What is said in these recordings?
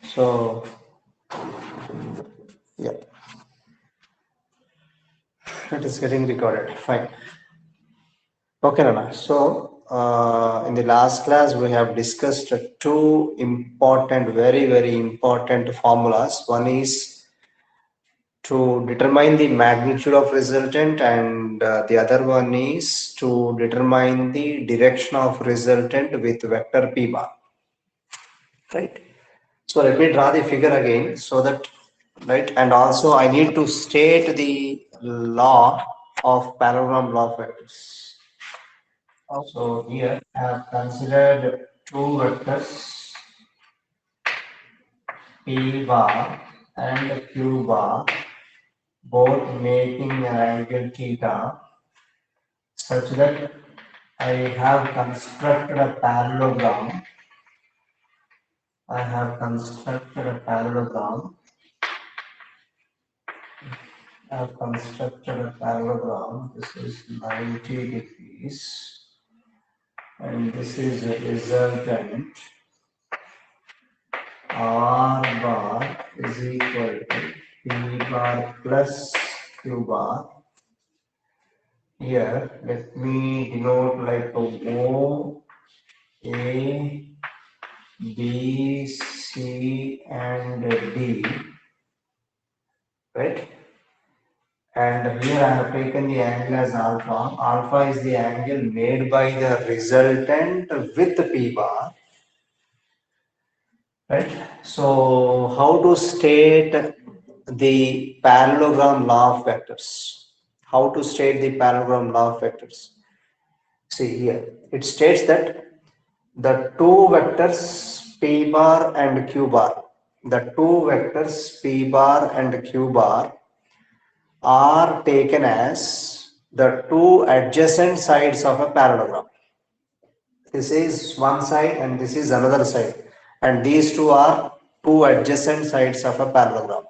So yeah, it is getting recorded. Fine. Okay, Nana. So in the last class, we have discussed two important, very important formulas. One is to determine the magnitude of resultant, and the other one is to determine the direction of resultant with vector p bar. Right. So let me draw the figure again so that, right, and also I need to state the law of parallelogram law of vectors. So here I have considered two vectors p bar and q bar, both making an angle theta, such that I have constructed a parallelogram. I have constructed a parallelogram. I have constructed a parallelogram. This is 90 degrees, and this is a resultant. R bar is equal to P bar plus Q bar. Here, let me denote like O, A, B, C, and D, right? And here I have taken the angle as alpha. Alpha is the angle made by the resultant with P bar, right? So, how to state the parallelogram law of vectors? How to state the parallelogram law of vectors? See here, it states that the two vectors p bar and q bar, the two vectors p bar and q bar are taken as the two adjacent sides of a parallelogram. This is one side and this is another side, and these two are two adjacent sides of a parallelogram.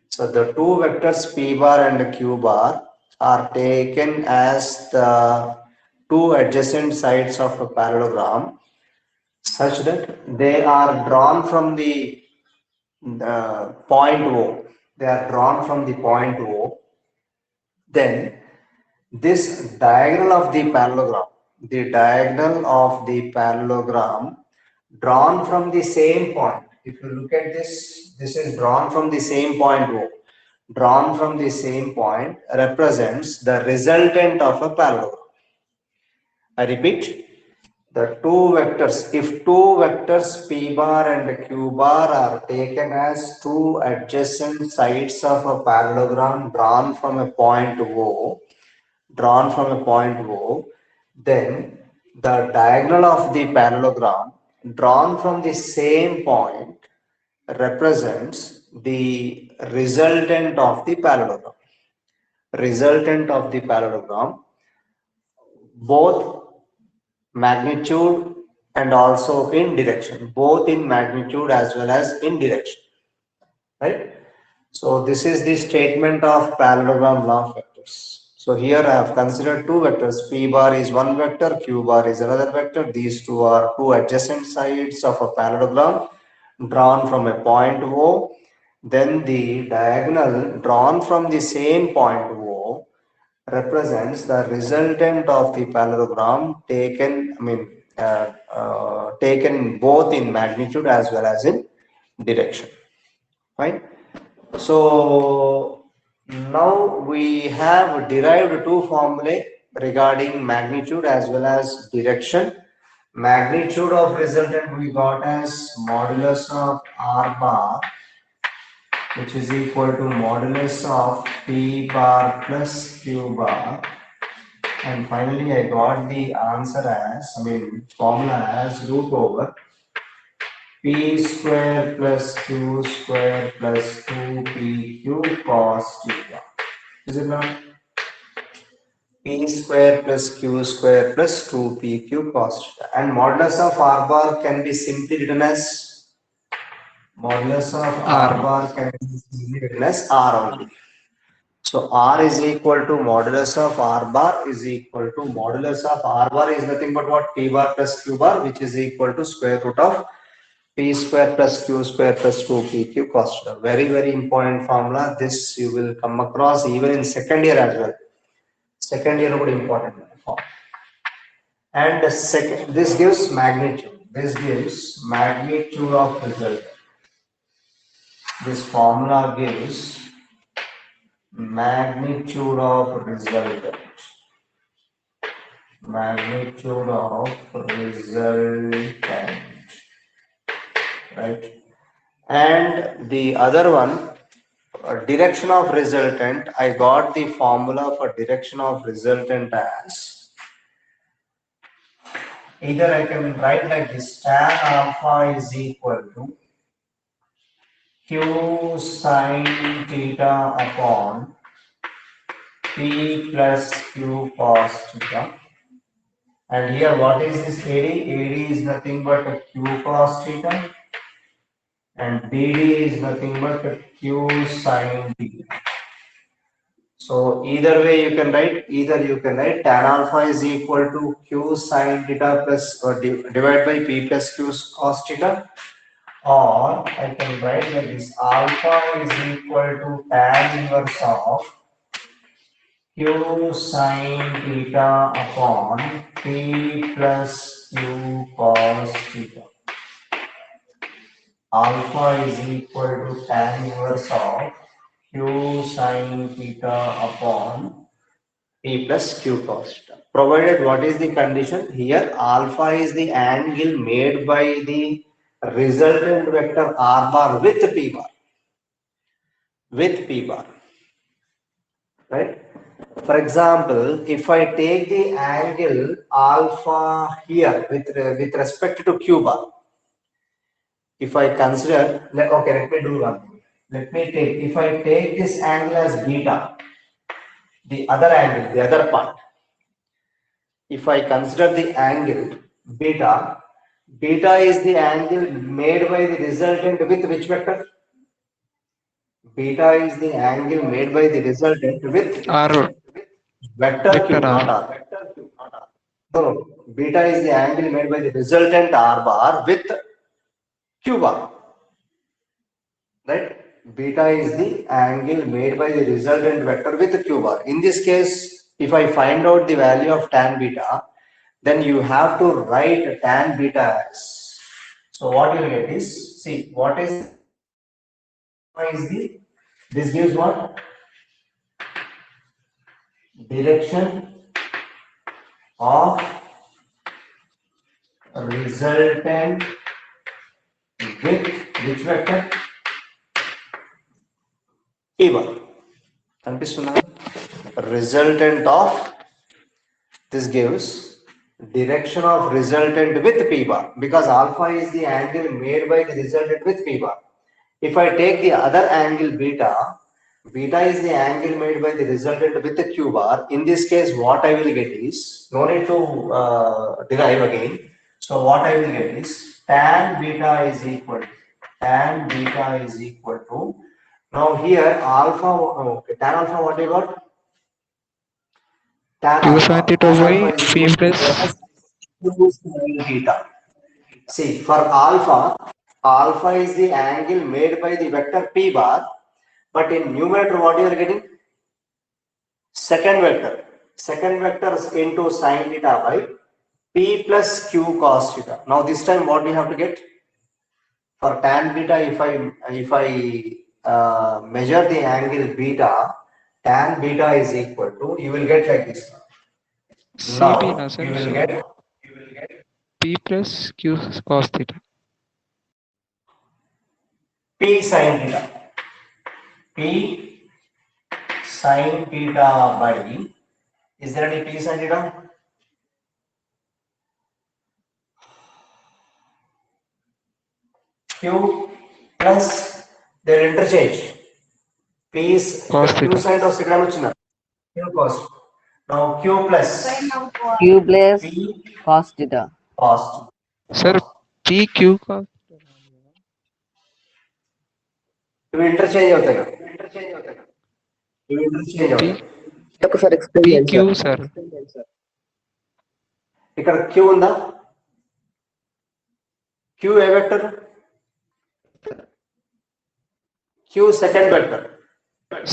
So the two vectors p bar and q bar are taken as the two adjacent sides of a parallelogram, such that they are drawn from the point O. They are drawn from the point O. Then this diagonal of the diagonal of the parallelogram drawn from the same point. If you look at this, this is drawn from the same point O. Drawn from the same point represents the resultant of a parallelogram. I repeat, the two vectors, if two vectors p bar and q bar are taken as two adjacent sides of a parallelogram drawn from a point O, then the diagonal of the parallelogram drawn from the same point represents the resultant of the parallelogram. Resultant of the parallelogram, both magnitude and also in direction, both in magnitude as well as in direction, right? So this is the statement of parallelogram law of vectors. So here I have considered two vectors. P bar is one vector, Q bar is another vector. These two are two adjacent sides of a parallelogram drawn from a point O. Then the diagonal drawn from the same point O represents the resultant of the parallelogram taken, taken both in magnitude as well as in direction. Fine. So now we have derived two formulae regarding magnitude as well as direction. Magnitude of resultant we got as modulus of R bar, which is equal to modulus of P bar plus Q bar. And finally, I got the answer as, formula as root over p square plus q square plus 2pq cos theta. Is it not? P square plus q square plus 2pq cos theta. And modulus of r bar can be simply written as r only. So r is equal to modulus of r bar is equal to modulus of r bar is nothing but what? P bar plus q bar, which is equal to square root of P square plus Q square plus 2PQ cos theta. Very, very important formula. This you will come across even in second year as well. Second year would important form. And the second, this gives magnitude. This gives magnitude of result. This formula gives magnitude of resultant. Magnitude of resultant. Right? And the other one, direction of resultant, I got the formula for direction of resultant as, either I can write like this, tan alpha is equal to Q sine theta upon P plus Q cos theta. And here what is this AD? AD is nothing but a Q cos theta. And BD is nothing but a Q sine theta. So either way you can write, tan alpha is equal to Q sine theta plus divided by P plus Q cos theta, or I can write like this, alpha is equal to tan inverse of Q sine theta upon P plus Q cos theta. Alpha is equal to tan inverse of Q sine theta upon P plus Q cos theta. Provided what is the condition? Here alpha is the angle made by the resultant vector R bar with P bar. With P bar. Right? For example, if I take the angle alpha here with respect to Q bar, if I consider, okay, let me do one thing. Let me take, if I take this angle as beta, the other angle, the other part, if I consider the angle beta, beta is the angle made by the resultant with which vector? Beta is the angle made by the resultant with R vector Q, vector not R. R. No, beta is the angle made by the resultant R bar with Q bar. Right? Beta is the angle made by the resultant vector with Q bar. In this case, if I find out the value of tan beta, then you have to write tan beta as. So what you get is, see, what is the, this gives what? Direction of resultant with which vector? P bar. కనిపిస్తుందా? Resultant of, this gives direction of resultant with P bar, because alpha is the angle made by the resultant with P bar. If I take the other angle beta, beta is the angle made by the resultant with the Q bar. In this case, what I will get is, no need to derive again. So what I will get is tan beta is equal to, now here alpha, okay, tan alpha, what you got? Tan Q sin theta by alpha is P equal to plus Q sin theta. See, for alpha is the angle made by the vector P bar, but in numerator what you are getting? Second vector into sin theta by P plus Q cos theta. Now this time what we have to get? For tan beta, if I measure the angle beta, tan beta is equal to, you will get like this. CB na Now sir. you will So get P plus Q cos theta. P sin theta. P sin theta by, is there any P sin theta? Q plus, they will interchange. P is Cos Q theta. sin of second వచ్చిna. Q cos. Now Q plus Q plus P cos theta. cos. Sir PQ cos. ఇవి interchange అవుతాయి ఇవి interchange P అవుతాయి ఒకసారి explain చేయండి PQ sir. sir. ఇక్కడ queue ఉందా Q A vector Q second vector.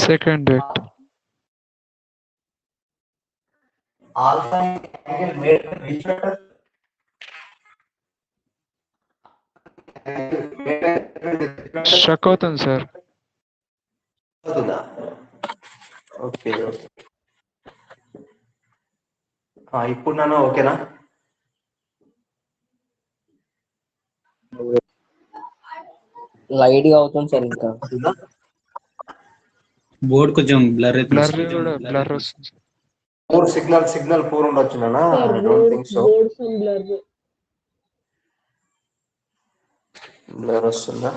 Second vector. Alpha angle made by which vector? Angle made by which vector? Struck అవుతుంది sir. అవుతుందా? Okay okay. ఇప్పుడు నాన్న ఓకేనా? లైట్ గా అవుతుంది సార్ ఇంకా. బోర్డ్ కొంచెం బ్లర్ బ్లర్ కూడా బ్లర్ వస్తుంది సార్. పూర్ సిగ్నల్ పూర్ ఉండొచ్చు నాన్న. I don't think so. Blur వస్తుందా?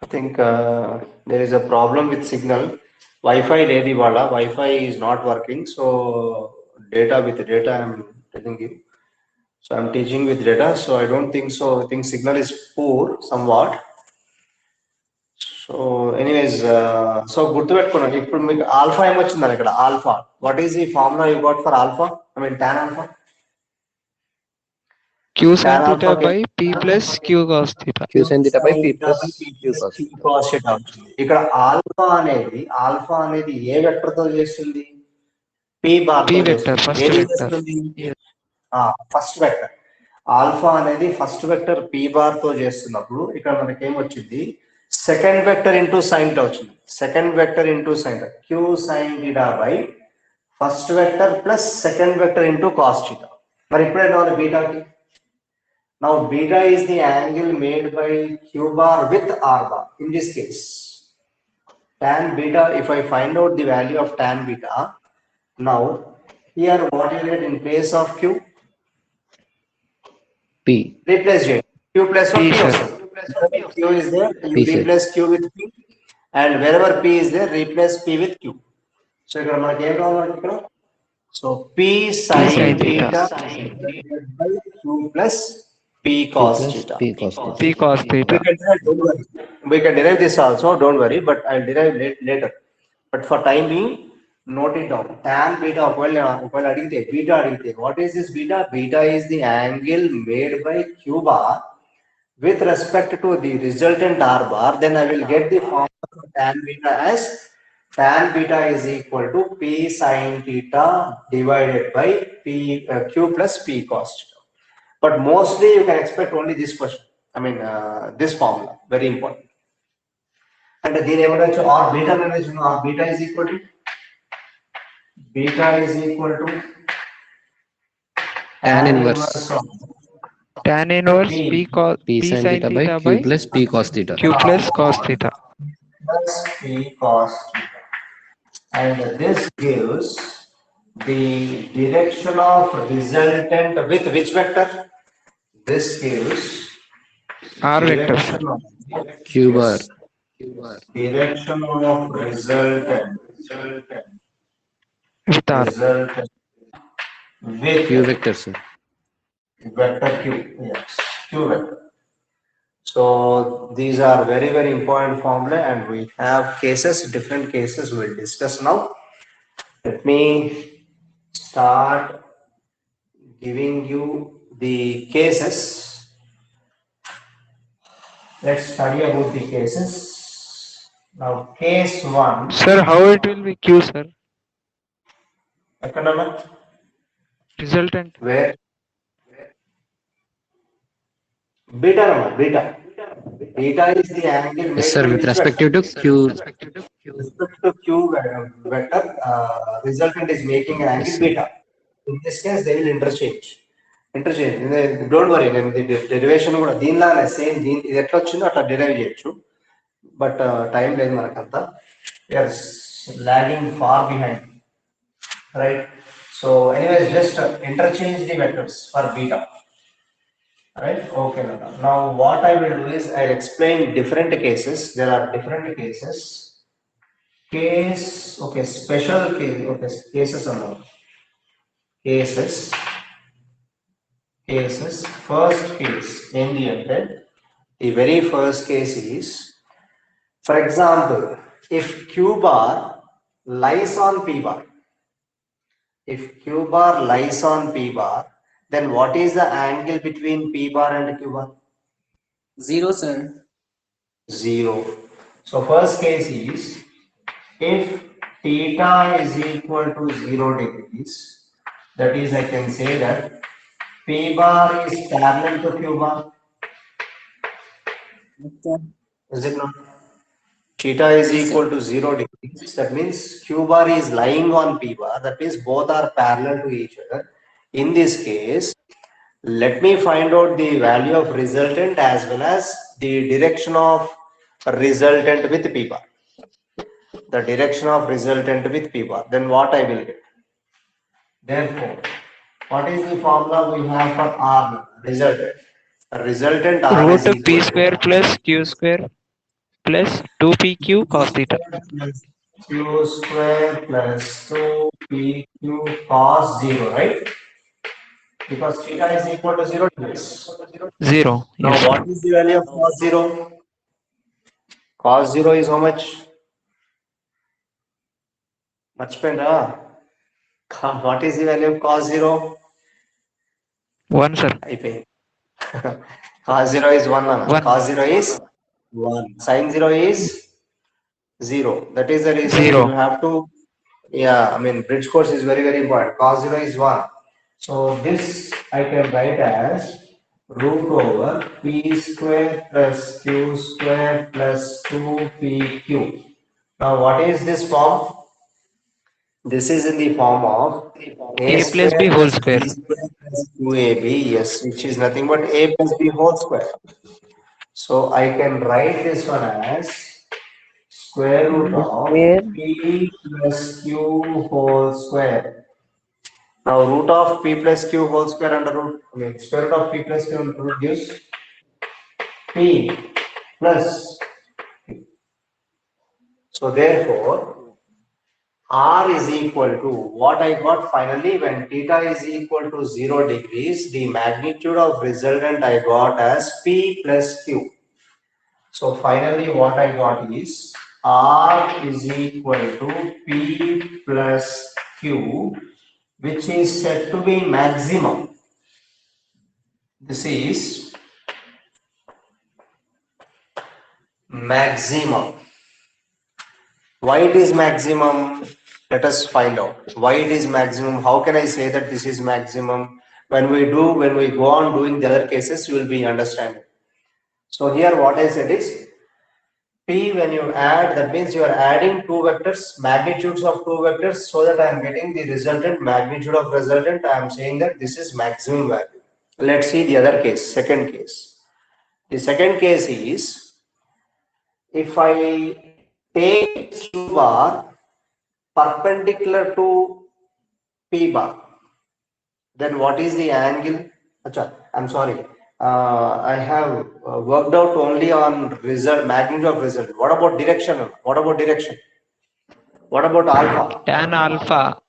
I think there is a problem with signal. Wi-Fi lady wala. Wi-Fi is not working. So data with data I am telling you. So I am teaching with data. So I don't think so. I think signal is poor somewhat. So anyways, so గుర్తుపెట్టుకోండి. ఇప్పుడు మీకు alpha ఏమొచ్చిందని ఇక్కడ alpha. What is the formula you got for alpha? I mean tan alpha. Q sin theta by P plus Q cos theta. Q sin theta by P plus Q cos Q cos theta అవుతుంది. ఇక్కడ alpha అనేది ఏ vector తో చేస్తుంది? P bar P తో vector, చేస్తుంది. first ఏది vector. చేస్తుంది? First vector. Alpha అనేది ఫస్ట్ వెక్టర్ P బార్ తో చేస్తున్నప్పుడు ఇక్కడ మనకి ఏమొచ్చింది? Second vector into sine theta వచ్చింది. Second vector into sine theta. Q sin theta by first vector plus second vector into cos theta. మరి ఇప్పుడేనా బీటాకి? Now beta is the angle made by Q bar with R bar. In this case, tan beta, if I find out the value of tan beta, now here what is it in place of Q? P. Replace it. Q plus P, P sir. also. Q is there, you P, sir. replace Q with P, and wherever P is there, replace P with Q. So ఇక్కడ మనకి ఏం కావాలి ఇక్కడ? So P sin sin theta by Q plus P cos theta. P cos theta. P cos theta. We can derive this also, don't worry, but I'll derive later. But for time being, note it down. Tan beta, what is this beta? Beta is the angle made by Q bar with respect to the resultant R bar. Then I will get the formula for tan beta as tan beta is equal to P sin theta divided by Q plus P cos theta. But mostly you can expect only this question. I mean, this formula, very important. And again, or beta management, or beta is equal to Tan inverse. of Tan inverse P cos P sin theta by Q plus P cos theta. Q plus cos theta. plus P cos theta. And this gives the direction of resultant with which vector? This gives R vector. direction of Q bar. direction of resultant With R. with Q vector, sir. vector Q. Yes, Q vector. So these are very, very important formula, and we have cases, different cases we'll discuss now. Let me start giving you the cases. Let's study about the cases. Now, case 1. Sir, how it will be Q, sir? Economic. Resultant. Where? Beta number, beta. Beta is the angle made Yes, sir. by With which respect vector? to Q. With respect to Q vector, resultant is making an angle Yes, sir. beta. In this case, they will interchange. Don't worry, the derivation కూడా దీనిలానే same దీని ఇది ఎట్లా వచ్చిందో అట్లా derive చేయొచ్చు. But time లేదు మనకంతా. Yes, lagging far behind. Right. So anyways, just interchange the vectors for beta. Right. Okay. Now what I will do is I'll explain different cases. There are different cases. Case. Okay. Special case. Okay. Cases are cases. First case in the end. The very first case is, for example, if Q bar lies on P bar. If Q bar lies on P bar, then what is the angle between P bar and Q bar? 0, sir. 0. So first case is if theta is equal to 0 degrees, that is I can say that P bar is parallel to Q bar. Okay. Is it not? Theta is equal to 0 degrees. That means Q bar is lying on P bar. That means both are parallel to each other. In this case, let me find out the value of resultant as well as the direction of resultant with P bar. The direction of resultant with P bar. Then what I will get? Therefore, what is the formula we have for R resultant? Resultant R Root is of equal P to square plus Q square plus 2PQ cos theta. Q square plus 2PQ cos 0, right? Because theta is equal to 0 degrees. 0. Now, Yes. what is the value of cos 0? Cos 0 is how much? Much better. What is the value of cos 0? 1, sir. I pay. Cos 0 is 1. 1. Cos 0 is 1. Sin 0 is 0. That is the reason 0. you have to, yeah, I mean, bridge course is very, very important. Cos 0 is 1. So this I can write as root over P square plus Q square plus 2PQ. Now what is this form? This is in the form of A plus B square whole plus square. B square plus 2AB, yes, which is nothing but A plus B whole square. So I can write this one as square root of P plus Q whole square. Now root of P plus Q whole square under root, square root of P plus Q under root gives P plus. So therefore, R is equal to what I got finally when theta is equal to 0 degrees, the magnitude of resultant I got as P plus Q. So finally what I got is R is equal to P plus Q, which is said to be maximum. This is maximum. Why it is maximum? Let us find out why it is maximum. How can I say that this is maximum? When we go on doing the other cases, you will be understanding. So here what I said is P when you add, that means you are adding two vectors, magnitudes of two vectors, so that I am getting the resultant, magnitude of resultant. I am saying that this is maximum value. Let's see the other case, second case. The second case is if I take Q bar perpendicular to P bar, then what is the angle? Achha, I'm sorry. I have worked out only on result, magnitude of result. What about direction? What about direction? What about alpha? Tan alpha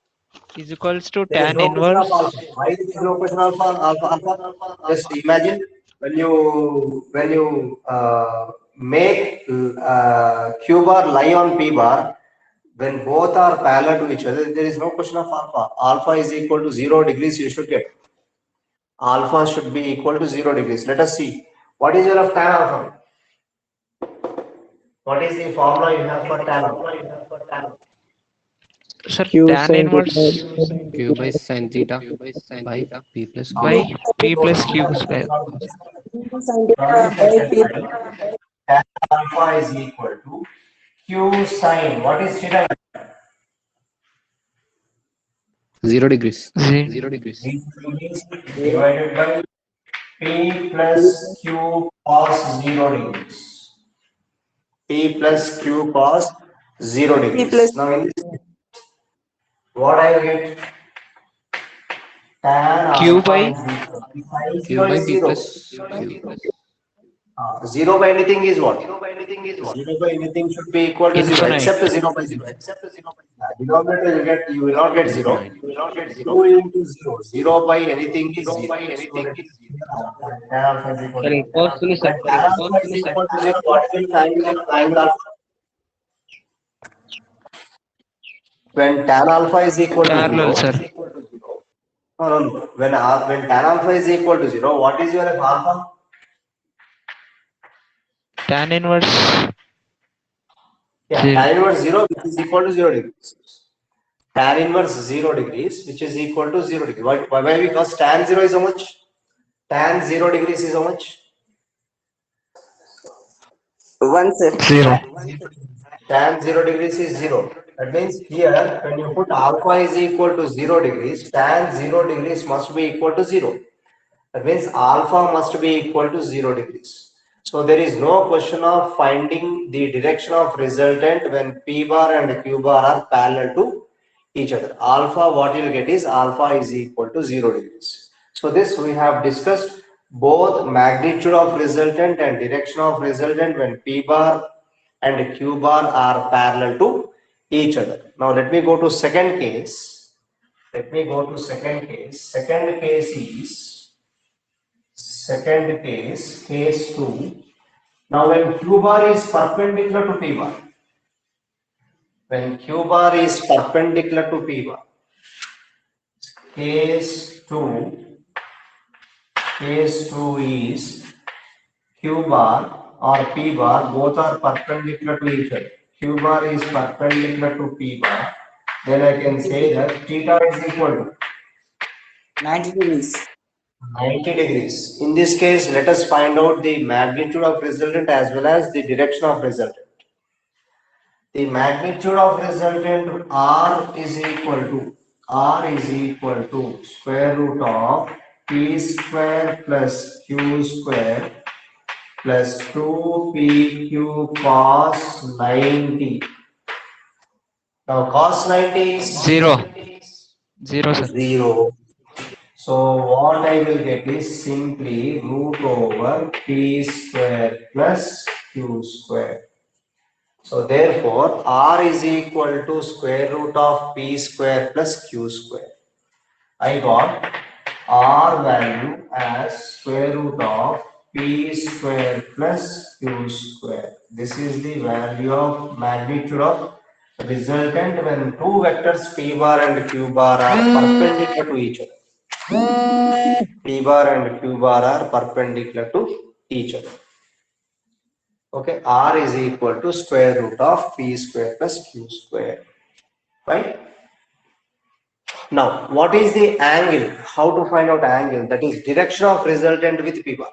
is equals to There is tan no question of inverse. alpha. Why there is no question of alpha? Just imagine when you make Q bar lie on P bar, when both are parallel to each other, there is no question of alpha. Alpha is equal to 0 degrees. You should get alpha should be equal to 0 degrees. Let us see what is your of tan alpha. What is the formula you have for tan alpha? Sir, Q tan sin inverse Q by sin theta by P plus Q. by P plus Q square. Tan alpha is equal to Q sine. What is theta? 0 degrees. Z. 0 degrees. Divided by P plus Q cos 0 degrees. P plus Q cos 0 degrees. Now in this, what I get? Tan Q alpha by is equal to sin Q 0 by is P 0. plus Q. 0 by anything is what? 0 by anything should be equal to 0 infinite. except 0 by 0. Denominator you will not get 0. Infinite. 2 into 0. 0 by anything is 0. So that is tan alpha is equal to 0. When tan alpha is equal to 0, what is the angle of angle alpha? When tan alpha is equal to Parallel, 0, sir. No. When tan alpha is equal to 0, what is your alpha? Tan inverse Yeah, 0. tan inverse 0, which is equal to 0 degrees. Tan inverse 0 degrees, which is equal to 0 degrees. Why? Because tan 0 is how much? Tan 0 degrees is how much? 1, sir. 0. Tan 0 degrees is 0. That means here, when you put alpha is equal to 0 degrees, tan 0 degrees must be equal to 0. That means alpha must be equal to 0 degrees. So there is no question of finding the direction of resultant when P bar and Q bar are parallel to each other. Alpha, what you will get is alpha is equal to 0 degrees. So this we have discussed both magnitude of resultant and direction of resultant when P bar and Q bar are parallel to each other. Now let me go to second case. Let me go to second case. Second case, case 2. Now when Q bar is perpendicular to P bar, when Q bar is perpendicular to P bar, case 2 is Q bar or P bar, both are perpendicular to each other. Q bar is perpendicular to P bar, then I can say that theta is equal to 90 degrees. 90 degrees. In this case, let us find out the magnitude of resultant as well as the direction of resultant. The magnitude of resultant R is equal to square root of P square plus Q square plus 2PQ cos 90. Now cos 90 is 0. 0, sir. 0. So what I will get is simply root over P square plus Q square. So therefore R is equal to square root of P square plus Q square. I got R value as square root of P square plus Q square. This is the value of magnitude of resultant when two vectors P bar and Q bar are perpendicular to each other. P bar and Q bar are perpendicular to each other. Okay, R is equal to square root of P square plus Q square. Right? Now, what is the angle? How to find out angle? That is direction of resultant with P bar.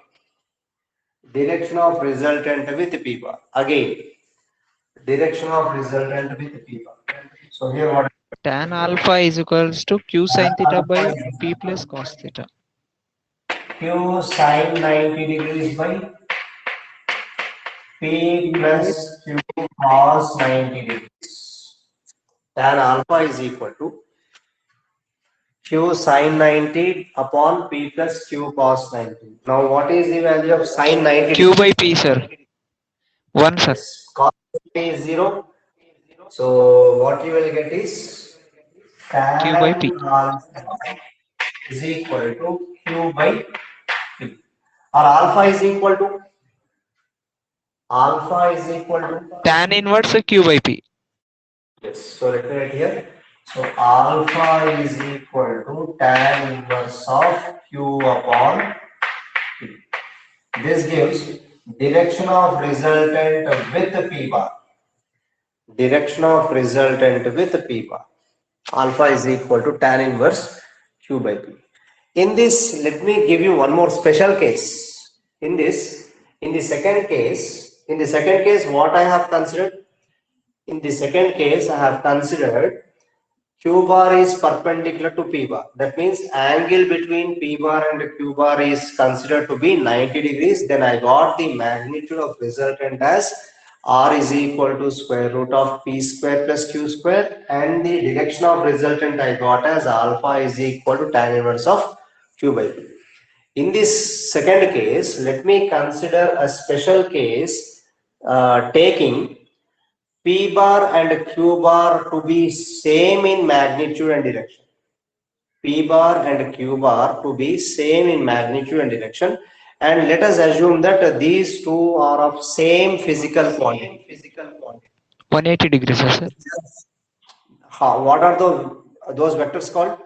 Direction of resultant with P bar. Again, direction of resultant with P bar. So here what? Tan alpha is equals to Q sin theta by P plus cos theta. Q sine 90 degrees by P plus Q cos 90 degrees. Tan alpha is equal to Q sine 90 upon P plus Q cos 90. Now what is the value of sine 90 Q degrees? by P, sir. 1, sir. Yes, cos 90 is 0. So what you will get is Q by P. tan alpha is equal to Q by P. Or alpha is equal to Tan inverse Q by P. yes. So let me write here. So alpha is equal to tan inverse of Q upon P. This gives direction of resultant with P bar. Direction of resultant with P bar. Alpha is equal to tan inverse Q by P. In this, let me give you one more special case. In the second case, what I have considered? In the second case, I have considered Q bar is perpendicular to P bar. That means angle between P bar and Q bar is considered to be 90 degrees. Then I got the magnitude of resultant as R is equal to square root of P square plus Q square, and the direction of resultant I got as alpha is equal to tan inverse of Q by P. In this second case, let me consider a special case taking P bar and Q bar to be same in magnitude and direction. P bar and Q bar to be same in magnitude and direction. And let us assume that these two are of same physical quantity. 180 degrees, sir. What are those vectors called?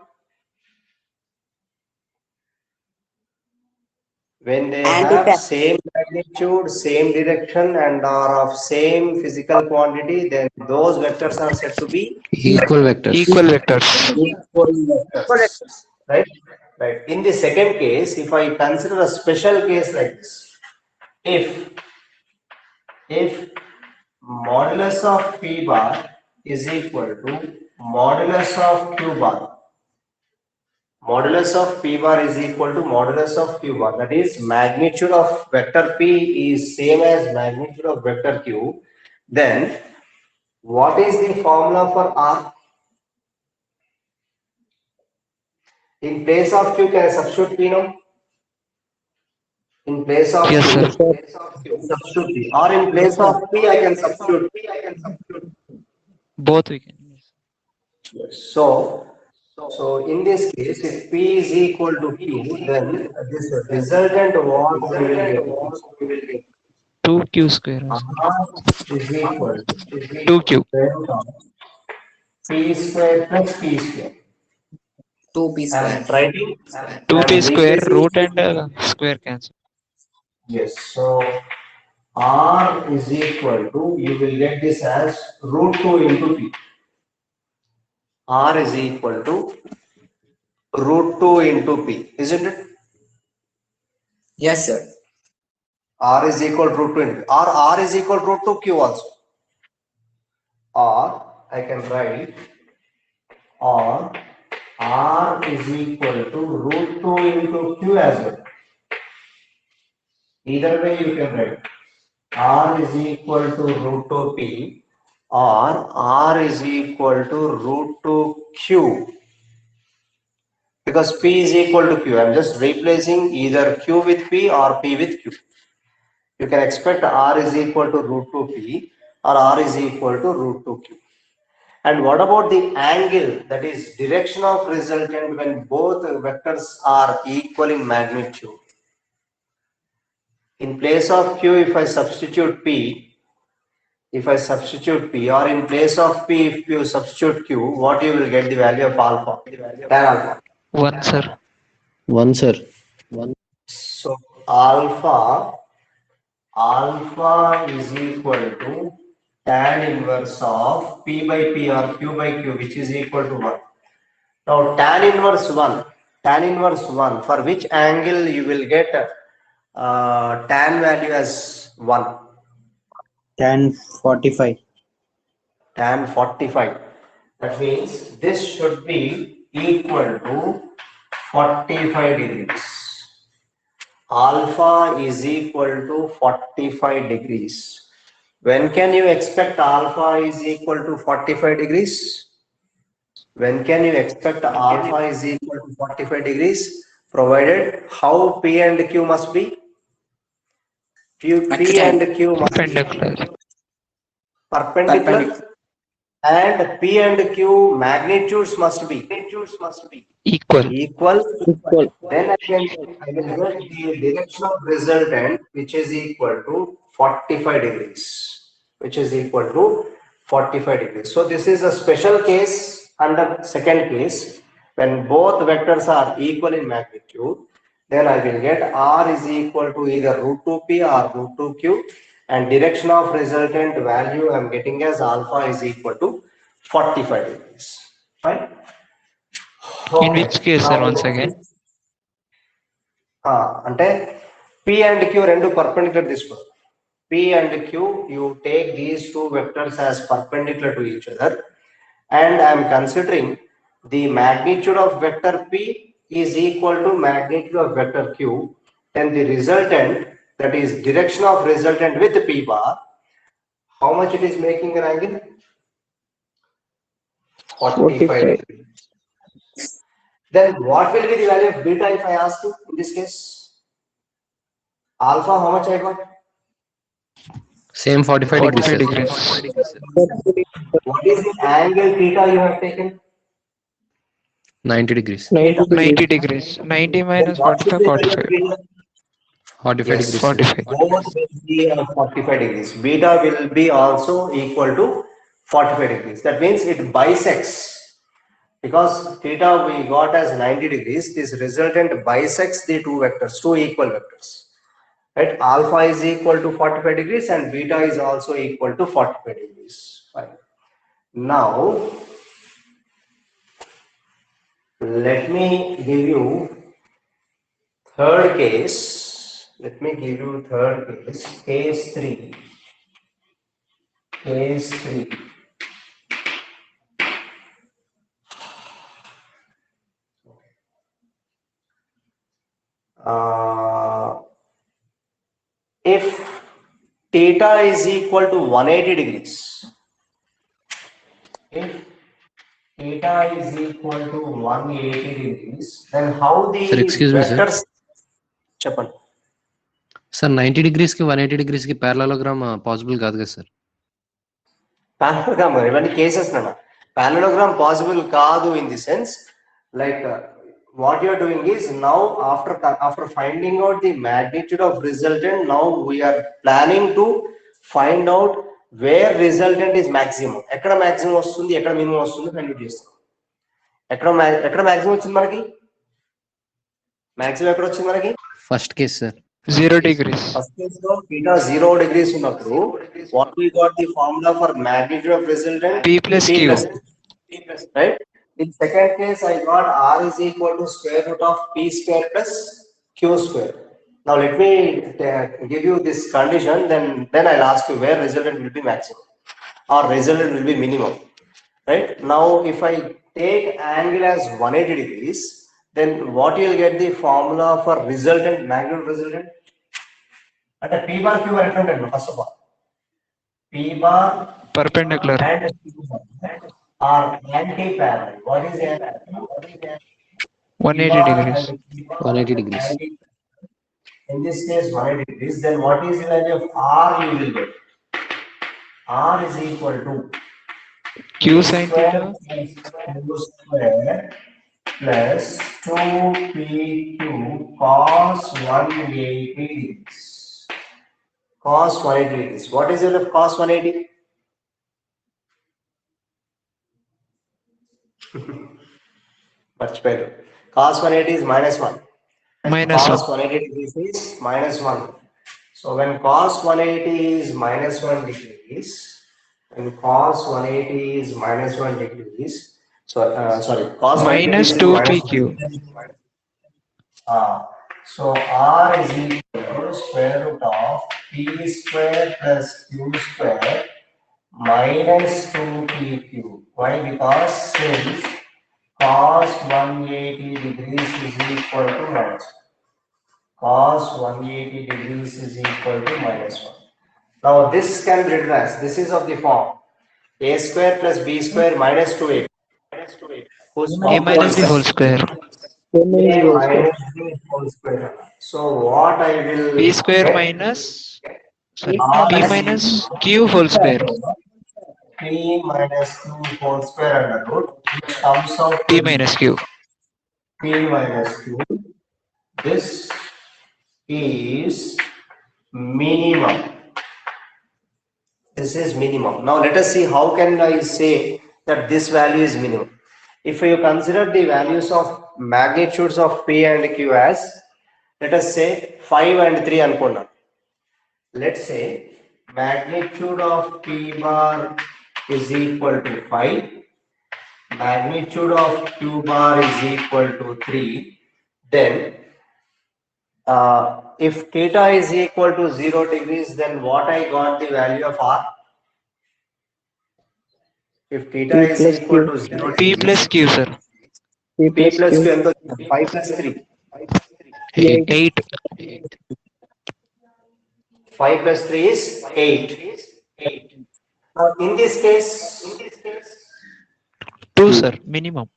When they And have it same magnitude, same direction, and are of same physical quantity, then those vectors are said to be Equal vectors. Equal vectors. equal vectors. Right? Right. In the second case, if I consider a special case like this, if modulus of P bar is equal to modulus of Q bar. Modulus of P bar is equal to modulus of Q bar. That is, magnitude of vector P is same as magnitude of vector Q. Then, what is the formula for R? In place of Q, can I substitute P now? In place of Yes, Q, sir. substitute P. Or in place of P, I can substitute. Both we can use. So in this case, if P is equal to Q, then this resultant what we will get? 2q square. R is equal to 2q. square root of P square plus P square. 2p I square. am writing, I 2p am square replacing. root and square cancel. Yes, so R is equal to, you will get this as root 2 into P. R is equal to root 2 into P, isn't it? Yes, sir. R is equal to root 2 into P. Or R is equal to root 2 Q also. Or I can write, or R is equal to root 2 into Q as well. Either way you can write. R is equal to root 2 P, or R is equal to root 2 Q. Because P is equal to Q. I'm just replacing either Q with P or P with Q. You can expect R is equal to root 2 P or R is equal to root 2 Q. And what about the angle, that is direction of resultant when both vectors are equal in magnitude? In place of Q, if I substitute P, or in place of P, if you substitute Q, what you will get the value of alpha? Tan alpha. 1, sir. 1, sir. So alpha is equal to tan inverse of P by P or Q by Q, which is equal to 1. Now tan inverse 1, for which angle you will get tan value as 1? Tan 45. Tan 45. That means this should be equal to 45 degrees. Alpha is equal to 45 degrees. When can you expect alpha is equal to 45 degrees? When can you expect alpha is equal to 45 degrees? Provided how P and Q must be? P and Q must be Perpendicular. perpendicular, and P and Q magnitudes must be Equal. equal. Then I will get the direction of resultant, which is equal to 45 degrees. So this is a special case under second case. When both vectors are equal in magnitude, then I will get R is equal to either root 2P or root 2Q, and direction of resultant value I am getting as alpha is equal to 45 degrees. Fine. In which case, sir, once again? అంటే P and Q రెండు perpendicular తీసుకో. P and Q, you take these two vectors as perpendicular to each other, and I am considering the magnitude of vector P is equal to magnitude of vector Q, then the resultant, that is direction of resultant with P bar, how much it is making an angle? 45 degrees. Then what will be the value of beta if I ask you in this case? Alpha, how much I got? Same 45 degrees. 45 sir. degrees. What is the angle theta you have taken? 90 degrees. 90 degrees. 90 minus Then what should 45, be the value of 45. beta? 45 Yes, degrees. 45. both will be 45 degrees. Beta will be also equal to 45 degrees. That means it bisects Because theta we got as 90 degrees, this resultant bisects the two vectors, two equal vectors. Right? Alpha is equal to 45 degrees and beta is also equal to 45 degrees. Fine. Now, let me give you third case. Let me give you third case. Case 3. Case 3. If theta is equal to 180 degrees, if theta is equal to 180 degrees, then how the Sir, excuse me, sir. vectors? Chappan. Sir 90 degrees కి 180 degrees కి parallelogram possible కాదు కదా sir. Parallelogram, ఇవన్నీ cases నాన్న. Parallelogram possible కాదు in the sense, like what you are doing is now after finding out the magnitude of resultant, now we are planning to find out where resultant is maximum. ఎక్కడ maximum వస్తుంది, ఎక్కడ minimum వస్తుంది find చేస్తాం. ఎక్కడ maximum వచ్చింది మనకి? Maximum ఎక్కడ వచ్చింది మనకి? First case sir 0 degrees. First case లో theta 0 degrees ఉన్నప్పుడు what we got the formula for magnitude of resultant? P plus Q. Right? In second case, I got R is equal to square root of P square plus Q square. Now let me give you this condition, then I'll ask you where resultant will be maximum or resultant will be minimum. Right? Now if I take angle as 180 degrees, then what you'll get the formula for resultant, magnitude resultant? At a P bar Q bar first of all. P bar Perpendicular. and Q bar are anti-parallel. What is anti-parallel? 180 degrees. 180 degrees. In this case, 180 degrees. Then what is the value of R you will get? R is equal to Q sin square theta Q square plus 2PQ cos 180 degrees. Cos 180 degrees. What is the value of cos 180? Much better. Cos 180 is minus 1. minus Cos 1. 180 degrees is minus 1. So when cos 180 is minus 1 degrees, when cos 180 is minus 1 degrees, so sorry, cos 180 Minus is 2 minus PQ. 1. So R is equal to square root of P square plus Q square minus 2PQ. Why? Because since cos 180 degrees is equal to minus 1. Cos 180 degrees is equal to minus 1. Now this can be written as, this is of the form a square plus b square minus 2a. Whose A form minus b was whole square. a minus b whole square. So what I will B square get? minus. Sorry. R P is minus Q whole square. P minus Q whole square under root, which comes out P minus Q. P minus Q. This is minimum. This is minimum. Now let us see how can I say that this value is minimum. If you consider the values of magnitudes of P and Q as, let us say 5 and 3 anukunna. Let's say magnitude of P bar is equal to 5, magnitude of Q bar is equal to 3, then if theta is equal to 0 degrees, then what I got the value of R? If theta is equal to 0 P degrees, plus Q, sir. P plus Q and 5 plus 3. 8. 5 plus 3 is 8. Now in this case, 2, sir. Minimum.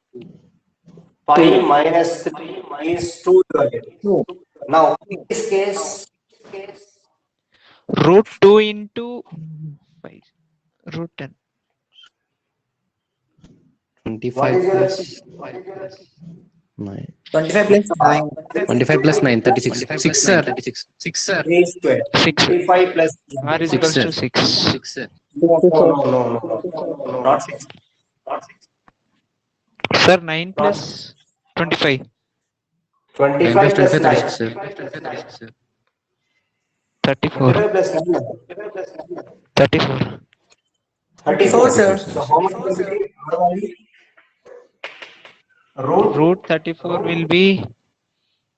5 minus 3 is 2 you are getting. Now in this case, Root 2 into 5. Root 10. 25 is your- plus 9. 25 plus 9. 25 plus 9, 36. 6 sir. 6 sir. 3 square. 6. 35 plus R is equals to 6. 6 sir. no, not 6. Sir, 9 plus 25. 9 plus 25 plus 25, 9. 36, sir. 34. 25 plus 9. 34. 34, sir. So how much will be root? Root 34 will be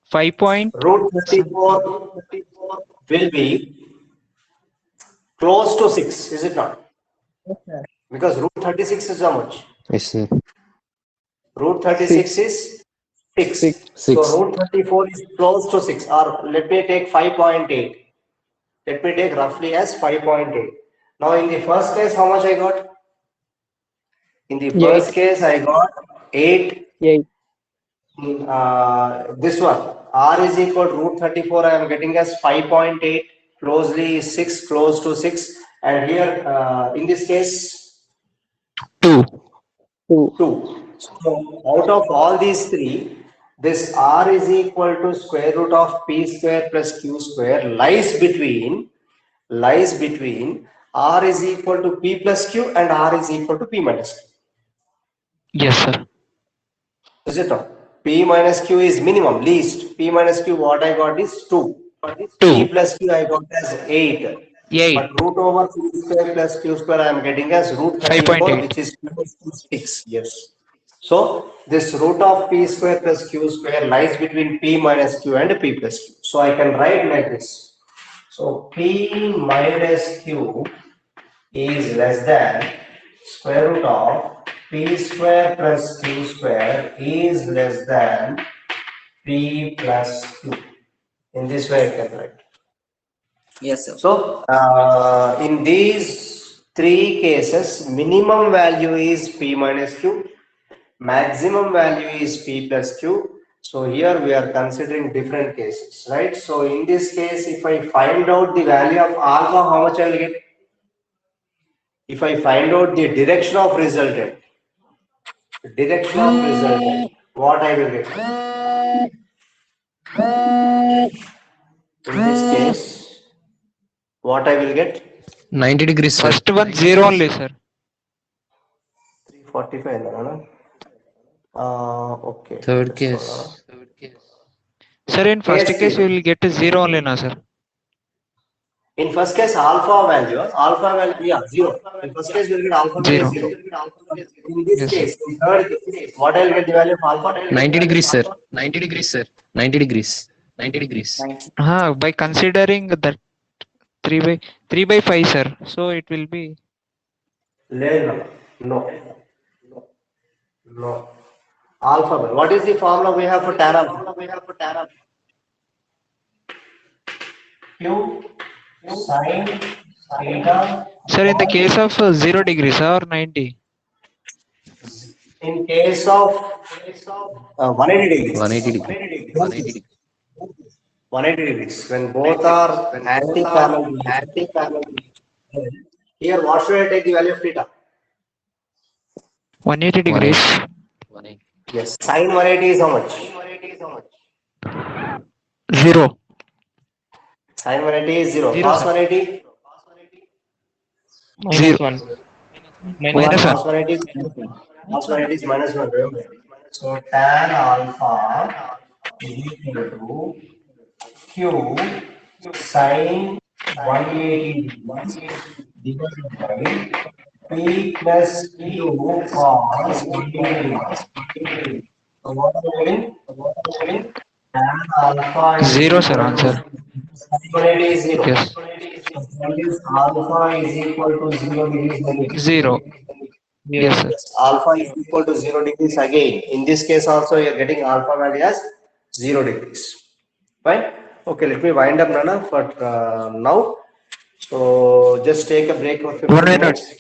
5 point. Root 34 will be close to 6, is it not? Because root 36 is how much? Yes, sir. Root 36 is 6. So 6. root 34 is close to 6. Or let me take 5.8. Let me take roughly as 5.8. Now in the first case, how much I got? In the first case, I got 8. 8. This one, R is equal to root 34. I am getting as 5.8. Closely 6, close to 6. And here, in this case, 2. 2. So out of all these three, this R is equal to square root of P square plus Q square lies between R is equal to P plus Q and R is equal to P minus Q. Yes, sir. Is it not? P minus Q is minimum, least. P minus Q, what I got is 2. P 2. plus Q I got as 8. 8. But root over P square plus Q square I am getting as root 34, 5.8. which is 6. Yes. So this root of P square plus Q square lies between P minus Q and P plus Q. So I can write like this. So P minus Q is less than square root of P square plus Q square is less than P plus Q. In this way I can write. Yes, sir. So in these three cases, minimum value is P minus Q, maximum value is P plus Q. So here we are considering different cases, right? So in this case, if I find out the value of alpha, how much I will get? If I find out the direction of resultant, what I will get? In this case, what I will get? 90 degrees, sir. First one 0 only, sir. 345. No? Okay. Third Just case. Sir, in first Case case, zero. you will get a 0 only now, sir. In first case, alpha value, yeah, 0. In first case, we will get alpha value 0. 0. In this Yes, case, in third case, what I will get the value of alpha? 90 degrees, sir. 90 degrees, sir. 90 degrees. 90 degrees. 90. by considering that 3 by 5, sir. So it will be No. Alpha value. What is the formula we have for tan alpha? Q sin theta. sir in the case of 0 degrees or 90. In case of 180 degrees. 180 degrees. 180 degrees. 180 degrees. When both are anti-parallel. Here, what should I take the value of theta? 180 degrees. 180. Yes. Sin 180 is how much? 0. Sin 180 is 0. 0, Cos sir. 180? Zero. Minus 1. Cos 180 is Cos 180 is minus 1. Remember. So tan alpha is equal to Q sin 180 divided by P plus Q cos 180. So what are we getting? Tan alpha is 0, sir, equal answer. to sin 180 is 0. Yes. So that is alpha is equal to 0 degrees. 0. Yes, sir. Alpha is equal to 0 degrees again. In this case also you are getting alpha value as 0 degrees. Fine. Okay, let me wind up Nana for now. So just take a break of 15 1 minute. minutes.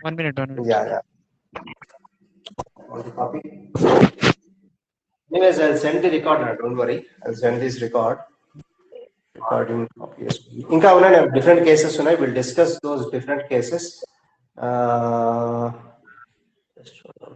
1 minute. 1 minute. Yeah. Want to copy? Anyways, I'll send the record. Don't worry. I'll send this recording copy. Inka unna different cases unai. We'll discuss those different cases. Just hold on.